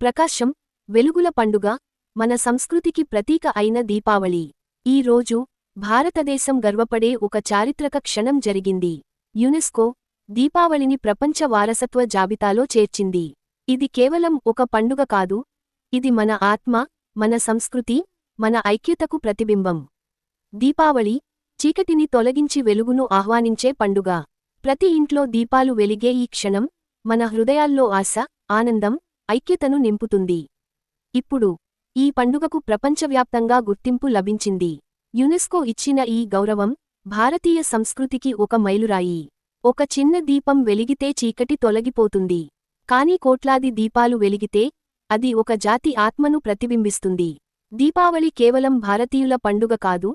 ప్రకాశం, వెలుగుల పండుగ, మన సంస్కృతికి ప్రతీక అయిన దీపావళి. ఈ రోజు భారతదేశం గర్వపడే ఒక చారిత్రక క్షణం జరిగింది. యునెస్కో దీపావళిని ప్రపంచ వారసత్వ జాబితాలో చేర్చింది. ఇది కేవలం ఒక పండుగ కాదు, ఇది మన ఆత్మ, మన సంస్కృతి, మన ఐక్యతకు ప్రతిబింబం. దీపావళి చీకటిని తొలగించి వెలుగును ఆహ్వానించే పండుగ. ప్రతి ఇంట్లో దీపాలు వెలిగే ఈ క్షణం మన హృదయాల్లో ఆశ, ఆనందం, ఐక్యతను నింపుతుంది. ఇప్పుడు ఈ పండుగకు ప్రపంచవ్యాప్తంగా గుర్తింపు లభించింది. యునెస్కో ఇచ్చిన ఈ గౌరవం భారతీయ సంస్కృతికి ఒక మైలురాయి. ఒక చిన్న దీపం వెలిగితే చీకటి తొలగిపోతుంది, కానీ కోట్లాది దీపాలు వెలిగితే అది ఒక జాతి ఆత్మను ప్రతిబింబిస్తుంది. దీపావళి కేవలం భారతీయుల పండుగ కాదు,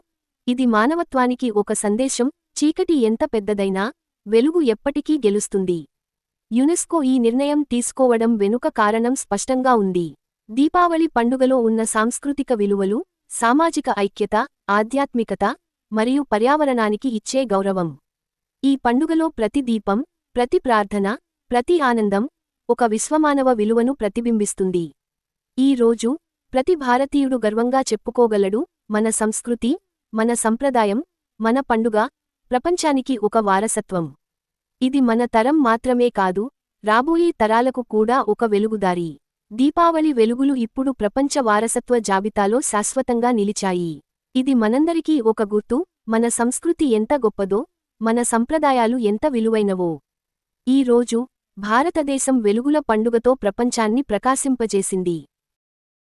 ఇది మానవత్వానికి ఒక సందేశం. చీకటి ఎంత పెద్దదైనా వెలుగు ఎప్పటికీ గెలుస్తుంది. యునెస్కో ఈ నిర్ణయం తీసుకోవడం వెనుక కారణం స్పష్టంగా ఉంది. దీపావళి పండుగలో ఉన్న సాంస్కృతిక విలువలు, సామాజిక ఐక్యత, ఆధ్యాత్మికత మరియు పర్యావరణానికి ఇచ్చే గౌరవం. ఈ పండుగలో ప్రతి దీపం, ప్రతి ప్రార్థన, ప్రతి ఆనందం ఒక విశ్వమానవ విలువను ప్రతిబింబిస్తుంది. ఈ రోజు ప్రతి భారతీయుడు గర్వంగా చెప్పుకోగలడు, మన సంస్కృతి, మన సంప్రదాయం, మన పండుగ ప్రపంచానికి ఒక వారసత్వం. ఇది మన తరం మాత్రమే కాదు, రాబోయే తరాలకు కూడా ఒక వెలుగుదారి. దీపావళి వెలుగులు ఇప్పుడు ప్రపంచ వారసత్వ జాబితాలో శాశ్వతంగా నిలిచాయి. ఇది మనందరికీ ఒక గుర్తు, మన సంస్కృతి ఎంత గొప్పదో, మన సంప్రదాయాలు ఎంత విలువైనవో. ఈ రోజు భారతదేశం వెలుగుల పండుగతో ప్రపంచాన్ని ప్రకాశింపజేసింది.